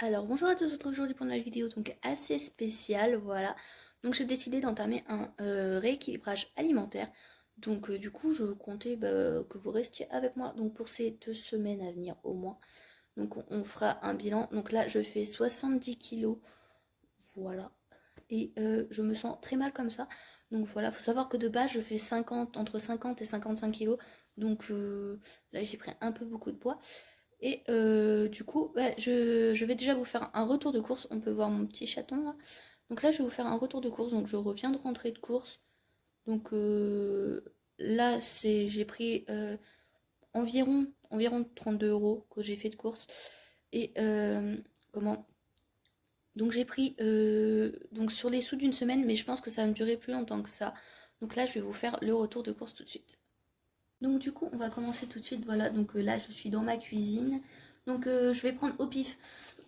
Alors bonjour à tous, on se retrouve aujourd'hui pour une nouvelle vidéo donc assez spéciale, voilà. Donc j'ai décidé d'entamer un rééquilibrage alimentaire. Donc du coup je comptais que vous restiez avec moi donc pour ces 2 semaines à venir au moins. Donc on fera un bilan. Donc là je fais 70 kilos, voilà. Et je me sens très mal comme ça. Donc voilà, faut savoir que de base je fais 50, entre 50 et 55 kilos. Donc là j'ai pris un peu beaucoup de poids. Et du coup, je vais déjà vous faire un retour de course. On peut voir mon petit chaton là. Donc là, je vais vous faire un retour de course. Donc je reviens de rentrer de course. Donc là, j'ai pris environ 32 euros que j'ai fait de course. Et comment donc j'ai pris donc sur les sous d'une semaine, mais je pense que ça va me durer plus longtemps que ça. Donc là, je vais vous faire le retour de course tout de suite. Donc du coup, on va commencer tout de suite. Voilà, donc là, je suis dans ma cuisine. Donc je vais prendre au pif.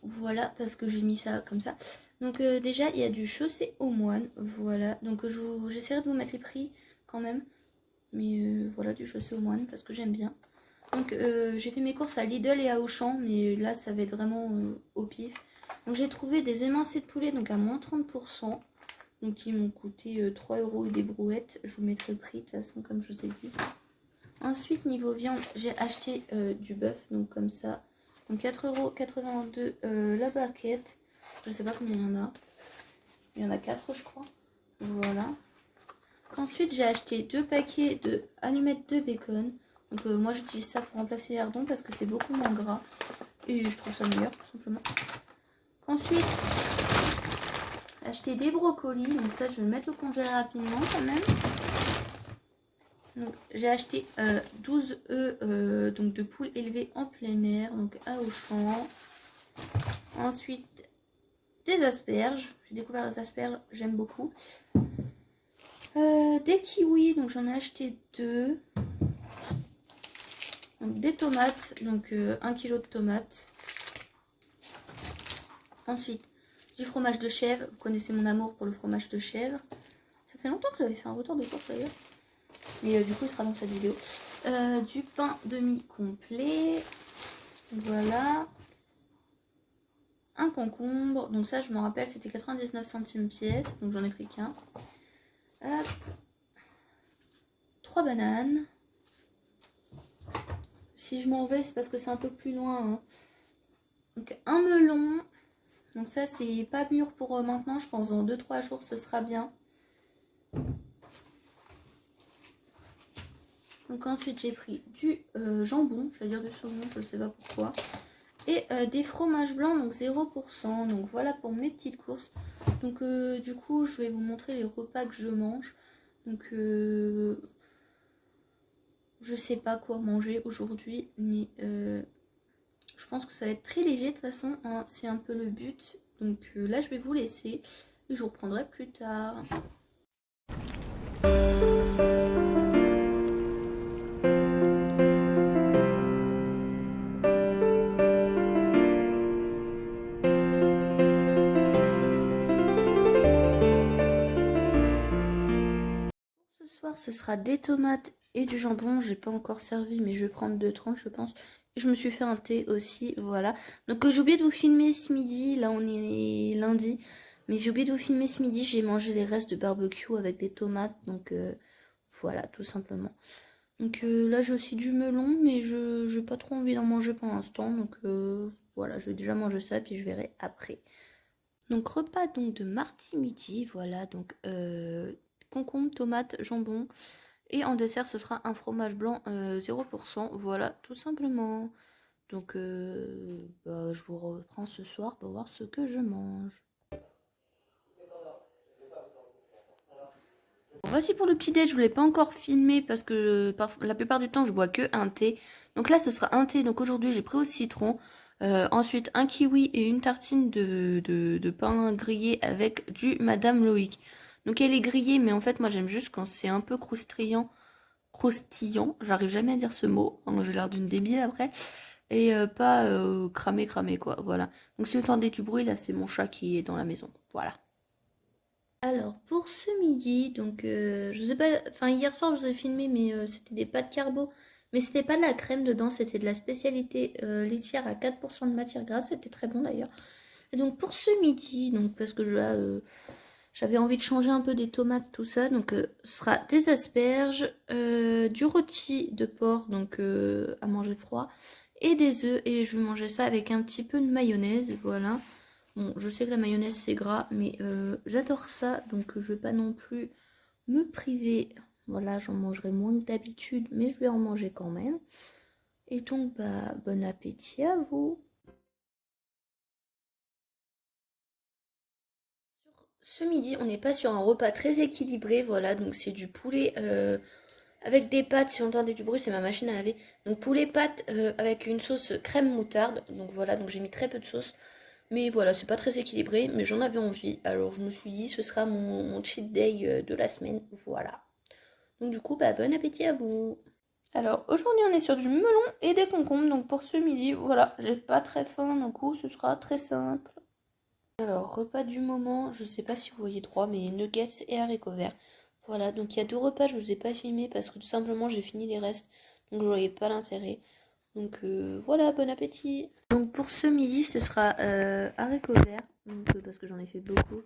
Voilà, parce que j'ai mis ça comme ça. Donc déjà, il y a du chaussé aux moines. Voilà, donc j'essaierai de vous mettre les prix quand même. Mais voilà, du chaussé aux moines, parce que j'aime bien. Donc j'ai fait mes courses à Lidl et à Auchan. Mais là, ça va être vraiment au pif. Donc j'ai trouvé des émincés de poulet, donc à moins 30%. Donc ils m'ont coûté 3 euros et des brouettes. Je vous mettrai le prix, de toute façon, comme je vous ai dit. Ensuite, niveau viande, j'ai acheté du bœuf, donc comme ça. Donc 4,82 € la barquette. Je sais pas combien il y en a. Il y en a 4, je crois. Voilà. Ensuite, j'ai acheté 2 paquets de allumettes de bacon. Donc moi, j'utilise ça pour remplacer les lardons parce que c'est beaucoup moins gras. Et je trouve ça meilleur, tout simplement. Ensuite, j'ai acheté des brocolis. Donc ça, je vais le mettre au congèle rapidement quand même. J'ai acheté 12 œufs donc de poules élevées en plein air, donc à Auchan. Ensuite, des asperges. J'ai découvert les asperges, j'aime beaucoup. Des kiwis, donc j'en ai acheté 2. Donc, des tomates, donc 1 kg de tomates. Ensuite, du fromage de chèvre. Vous connaissez mon amour pour le fromage de chèvre. Ça fait longtemps que j'avais fait un retour de course d'ailleurs. Mais du coup, il sera dans cette vidéo. Du pain demi-complet. Voilà. Un concombre. Donc ça, je me rappelle, c'était 99 centimes pièce. Donc j'en ai pris qu'un. Hop. 3 bananes. Si je m'en vais, c'est parce que c'est un peu plus loin. Hein. Donc un melon. Donc ça, c'est pas mûr pour maintenant. Je pense dans 2-3 jours, ce sera bien. Donc ensuite, j'ai pris du jambon. Je vais dire du saumon, je sais pas pourquoi. Et des fromages blancs, donc 0%. Donc voilà pour mes petites courses. Donc du coup, je vais vous montrer les repas que je mange. Donc je sais pas quoi manger aujourd'hui, mais je pense que ça va être très léger de toute façon, hein, c'est un peu le but. Donc là, je vais vous laisser et je vous reprendrai plus tard. Ce soir, ce sera des tomates et du jambon. J'ai pas encore servi, mais je vais prendre 2 tranches, je pense. Et je me suis fait un thé aussi, voilà. Donc j'ai oublié de vous filmer ce midi. Là, on est lundi. Mais j'ai oublié de vous filmer ce midi. J'ai mangé les restes de barbecue avec des tomates. Donc voilà, tout simplement. Donc là, j'ai aussi du melon, mais je n'ai pas trop envie d'en manger pour l'instant. Donc voilà, je vais déjà manger ça, puis je verrai après. Donc repas donc de mardi midi, voilà. Donc concombre, tomate, jambon. Et en dessert, ce sera un fromage blanc 0%. Voilà, tout simplement. Donc, je vous reprends ce soir pour voir ce que je mange. Voici pour le petit déj, je ne l'ai pas encore filmé parce que la plupart du temps, je bois que un thé. Donc là, ce sera un thé. Donc aujourd'hui, j'ai pris au citron. Ensuite, un kiwi et une tartine de pain grillé avec du Madame Loïc. Donc elle est grillée, mais en fait, moi, j'aime juste quand c'est un peu croustillant. Croustillant, j'arrive jamais à dire ce mot, hein, j'ai l'air d'une débile après, et pas cramé quoi, voilà. Donc si vous entendez du bruit, là c'est mon chat qui est dans la maison, voilà. Alors pour ce midi, donc je sais pas, enfin hier soir je vous ai filmé, mais c'était des pâtes carbo, mais c'était pas de la crème dedans, c'était de la spécialité laitière à 4% de matière grasse, c'était très bon d'ailleurs. Et donc pour ce midi, donc parce que j'avais envie de changer un peu des tomates, tout ça, donc ce sera des asperges, du rôti de porc, donc à manger froid, et des œufs, et je vais manger ça avec un petit peu de mayonnaise, voilà. Bon, je sais que la mayonnaise c'est gras, mais j'adore ça, donc je vais pas non plus me priver. Voilà, j'en mangerai moins que d'habitude, mais je vais en manger quand même. Et donc, bah, bon appétit à vous. Ce midi, on n'est pas sur un repas très équilibré, voilà, donc c'est du poulet avec des pâtes, si vous entendez du bruit, c'est ma machine à laver. Donc poulet pâtes avec une sauce crème moutarde, donc voilà, donc j'ai mis très peu de sauce. Mais voilà, c'est pas très équilibré, mais j'en avais envie, alors je me suis dit ce sera mon cheat day de la semaine, voilà. Donc du coup, bah bon appétit à vous. Alors aujourd'hui on est sur du melon et des concombres, donc pour ce midi, voilà, j'ai pas très faim, du coup ce sera très simple. Alors, repas du moment, je sais pas si vous voyez trois, mais nuggets et haricots verts. Voilà, donc il y a deux repas, je vous ai pas filmé parce que tout simplement j'ai fini les restes, donc je voyais pas l'intérêt. Donc voilà, bon appétit. Donc pour ce midi, ce sera haricots verts, donc, parce que j'en ai fait beaucoup,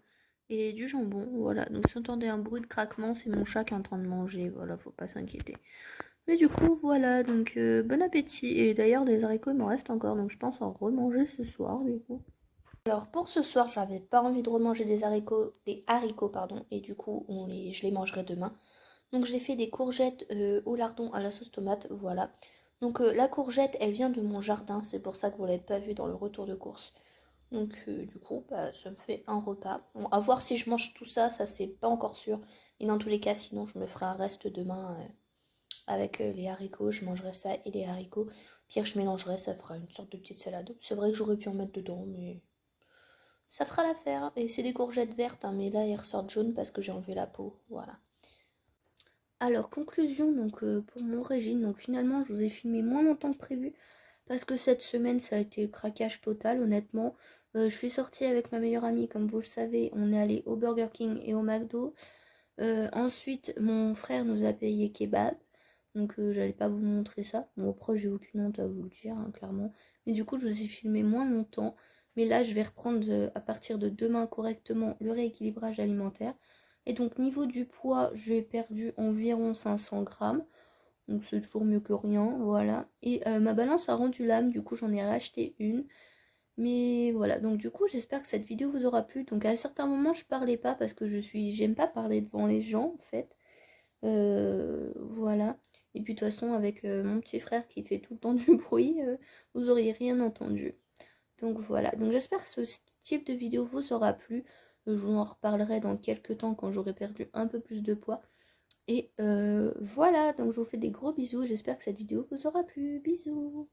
et du jambon, voilà. Donc si vous entendez un bruit de craquement, c'est mon chat qui est en train de manger, voilà, faut pas s'inquiéter. Mais du coup, voilà, donc bon appétit. Et d'ailleurs, des haricots, il m'en reste encore, donc je pense en remanger ce soir, du coup. Alors pour ce soir, j'avais pas envie de remanger des haricots pardon, et du coup je les mangerai demain. Donc j'ai fait des courgettes au lardon à la sauce tomate, voilà. Donc la courgette, elle vient de mon jardin, c'est pour ça que vous l'avez pas vue dans le retour de course. Donc du coup, bah, ça me fait un repas. Bon, à voir si je mange tout ça, ça c'est pas encore sûr. Et dans tous les cas, sinon je me ferai un reste demain avec les haricots, je mangerai ça et les haricots. Pire, je mélangerai, ça fera une sorte de petite salade. C'est vrai que j'aurais pu en mettre dedans, mais ça fera l'affaire. Et c'est des courgettes vertes, hein, mais là elles ressortent jaunes parce que j'ai enlevé la peau. Voilà. Alors, conclusion donc pour mon régime. Donc finalement, je vous ai filmé moins longtemps que prévu parce que cette semaine, ça a été le craquage total, honnêtement. Je suis sortie avec ma meilleure amie, comme vous le savez. On est allé au Burger King et au McDo. Ensuite, mon frère nous a payé kebab. Donc, j'allais pas vous montrer ça. Bon, après, j'ai aucune honte à vous le dire, hein, clairement. Mais du coup, je vous ai filmé moins longtemps. Mais là, je vais reprendre à partir de demain correctement le rééquilibrage alimentaire. Et donc, niveau du poids, j'ai perdu environ 500 grammes. Donc, c'est toujours mieux que rien. Voilà. Et ma balance a rendu l'âme. Du coup, j'en ai racheté une. Mais voilà, donc du coup j'espère que cette vidéo vous aura plu. Donc à certains moments je parlais pas parce que j'aime pas parler devant les gens en fait. Voilà. Et puis de toute façon avec mon petit frère qui fait tout le temps du bruit, vous auriez rien entendu. Donc voilà, donc j'espère que ce type de vidéo vous aura plu. Je vous en reparlerai dans quelques temps quand j'aurai perdu un peu plus de poids. Et voilà, donc je vous fais des gros bisous. J'espère que cette vidéo vous aura plu. Bisous.